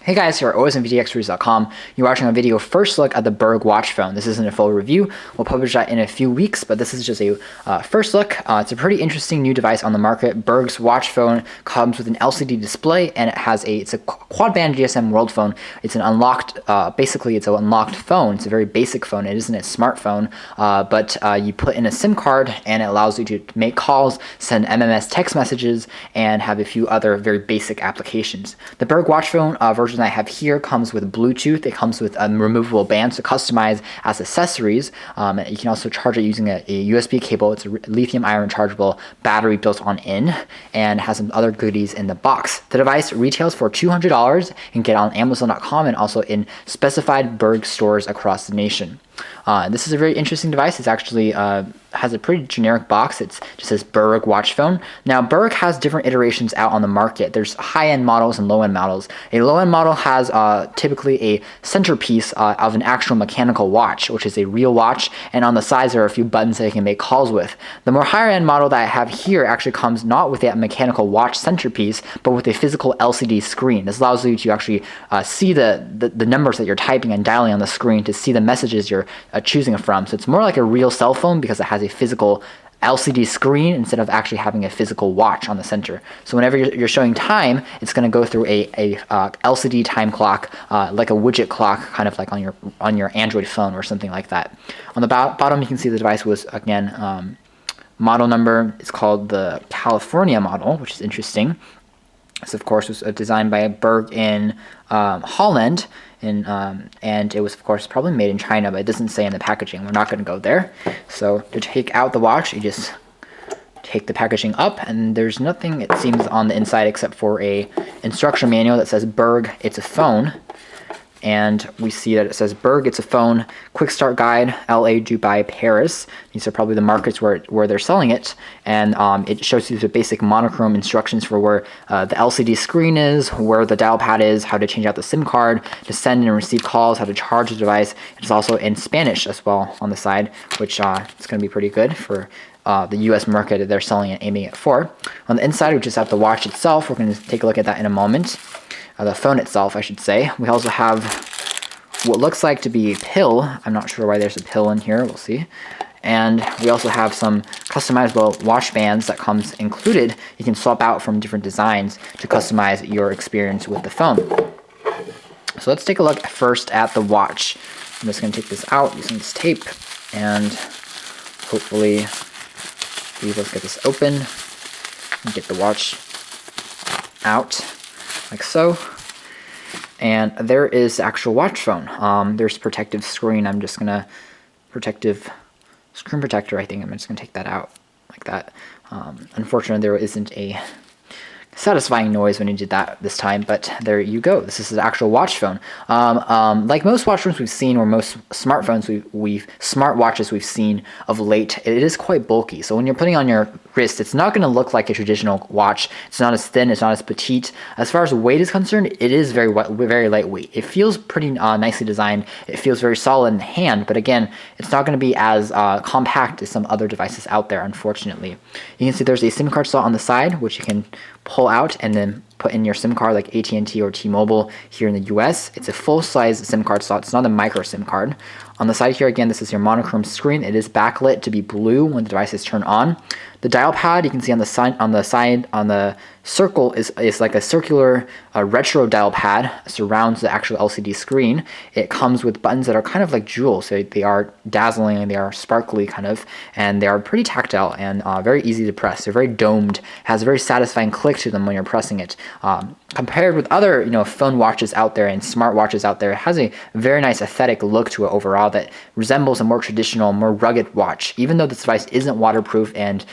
Hey guys, here at osmvtxreviews.com. You're watching a video first look at the Burg Watch Phone. This isn't a full review. We'll publish that in a few weeks, but this is just a first look. It's a pretty interesting new device on the market. Burg's Watch Phone comes with an LCD display, and it's a quad-band GSM world phone. It's an unlocked, basically it's an unlocked phone. It's a very basic phone. It isn't a smartphone, but you put in a SIM card, and it allows you to make calls, send MMS text messages, and have a few other very basic applications. The Burg Watch Phone version I have here comes with Bluetooth. It comes with removable bands to customize as accessories. You can also charge it using a USB cable. It's a lithium ion rechargeable battery built on in, and has some other goodies in the box. The device retails for $200. You can get it on Amazon.com and also in specified Burg stores across the nation. This is a very interesting device. It's actually has a pretty generic box. It just says Burg Watch Phone. Now, Burg has different iterations out on the market. There's high-end models and low-end models. A low-end model has typically a centerpiece of an actual mechanical watch, which is a real watch, and on the sides there are a few buttons that you can make calls with. The more higher-end model that I have here actually comes not with that mechanical watch centerpiece, but with a physical LCD screen. This allows you to actually see the numbers that you're typing and dialing on the screen, to see the messages you're choosing from. So it's more like a real cell phone because it has a physical LCD screen instead of actually having a physical watch on the center. So whenever you're showing time, it's going to go through a LCD time clock, like a widget clock, kind of like on your Android phone or something like that. On the bottom, you can see the device was, again, model number. It's called the California model, which is interesting. This, of course, was designed by Burg in Holland, and it was, of course, probably made in China, but it doesn't say in the packaging. We're not going to go there. So to take out the watch, you just take the packaging up, and there's nothing, it seems, on the inside except for a instruction manual that says Burg, it's a phone. And we see that it says Burg, it's a phone, quick start guide, LA, Dubai, Paris. These are probably the markets where they're selling it. And it shows you the basic monochrome instructions for where the LCD screen is, where the dial pad is, how to change out the SIM card, to send and receive calls, how to charge the device. It's also in Spanish as well on the side, which is going to be pretty good for the US market that they're selling and aiming it for. On the inside, we just have the watch itself. We're going to take a look at that in a moment. The phone itself, I should say. We also have what looks like to be a pill. I'm not sure why there's a pill in here. We'll see. And we also have some customizable watch bands that comes included. You can swap out from different designs to customize your experience with the phone. So let's take a look first at the watch. I'm just going to take this out using this tape, and hopefully let's get this open and get the watch out. Like so, and there is the actual watch phone. There's protective screen. I'm just gonna protective screen protector. I think I'm just gonna take that out like that. Unfortunately, there isn't a satisfying noise when you did that this time, but there you go. This is the actual watch phone. Like most watch phones we've seen, or most smartphones smartwatches we've seen of late, it is quite bulky. So when you're putting on your wrist, it's not going to look like a traditional watch. It's not as thin, it's not as petite. As far as weight is concerned, it is very lightweight. It feels pretty nicely designed. It feels very solid in the hand, but again, it's not going to be as compact as some other devices out there, unfortunately. You can see there's a SIM card slot on the side, which you can pull out and then put in your SIM card, like AT&T or T-Mobile here in the US. It's a full-size SIM card slot. It's not a micro SIM card. On the side here, again, this is your monochrome screen. It is backlit to be blue when the device is turned on. The dial pad, you can see on the side, on the circle is like a circular retro dial pad, surrounds the actual LCD screen. It comes with buttons that are kind of like jewels. So they are dazzling and they are sparkly kind of, and they are pretty tactile and very easy to press. They're very domed, has a very satisfying click to them when you're pressing it. Compared with other phone watches out there and smart watches out there, it has a very nice aesthetic look to it overall that resembles a more traditional, more rugged watch. Even though this device isn't waterproof and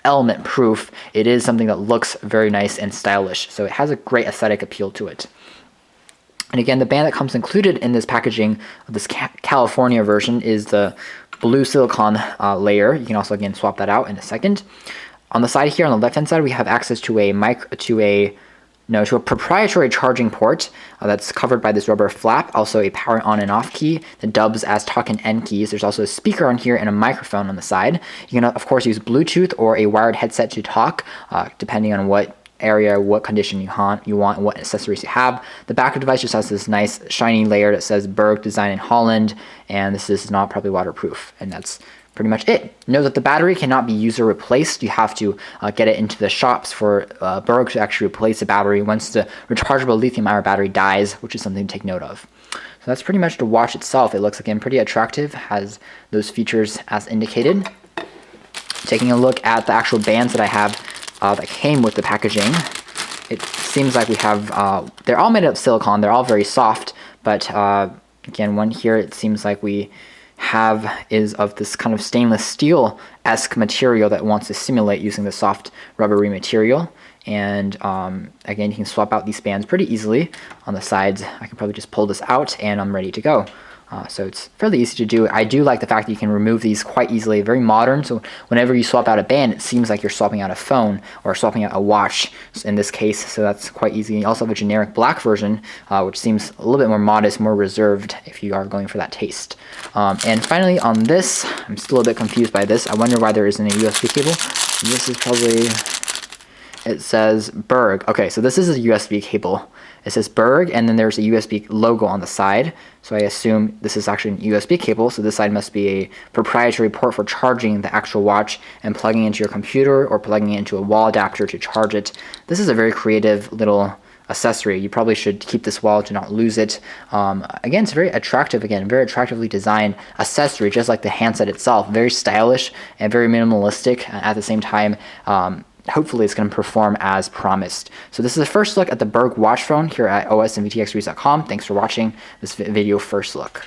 element proof, it is something that looks very nice and stylish. So it has a great aesthetic appeal to it. And again, the band that comes included in this packaging of this California version is the blue silicone layer. You can also, again, swap that out in a second. On the side here, on the left-hand side, we have access to a proprietary charging port that's covered by this rubber flap. Also a power on and off key that dubs as talk and end keys. There's also a speaker on here and a microphone on the side. You can, of course, use Bluetooth or a wired headset to talk, depending on what area, what condition you want, what accessories you have. The back of the device just has this nice shiny layer that says Burg design in Holland, and this is not probably waterproof, and that's pretty much it. Note that the battery cannot be user replaced. You have to get it into the shops for Burg to actually replace the battery once the rechargeable lithium-ion battery dies, which is something to take note of. So that's pretty much the watch itself. It looks, again, pretty attractive, has those features as indicated. Taking a look at the actual bands that I have that came with the packaging, it seems like we have, they're all made of silicone, they're all very soft, but again, one here it seems like we have is of this kind of stainless steel-esque material that wants to simulate using the soft rubbery material. And again, you can swap out these bands pretty easily on the sides. I can probably just pull this out and I'm ready to go. So it's fairly easy to do. I do like the fact that you can remove these quite easily, very modern. So whenever you swap out a band, it seems like you're swapping out a phone or swapping out a watch in this case. So that's quite easy. You also have a generic black version, which seems a little bit more modest, more reserved if you are going for that taste. And finally on this, I'm still a bit confused by this. I wonder why there isn't a USB cable. This is probably, it says Burg. Okay, so this is a USB cable. It says Burg, and then there's a USB logo on the side. So I assume this is actually an USB cable, so this side must be a proprietary port for charging the actual watch and plugging it into your computer or plugging it into a wall adapter to charge it. This is a very creative little accessory. You probably should keep this wall to not lose it. Again, it's very attractive, very attractively designed accessory, just like the handset itself. Very stylish and very minimalistic at the same time. Hopefully it's going to perform as promised. So this is the first look at the Burg Watch Phone here at osandvtxreviews.com. Thanks for watching this video first look.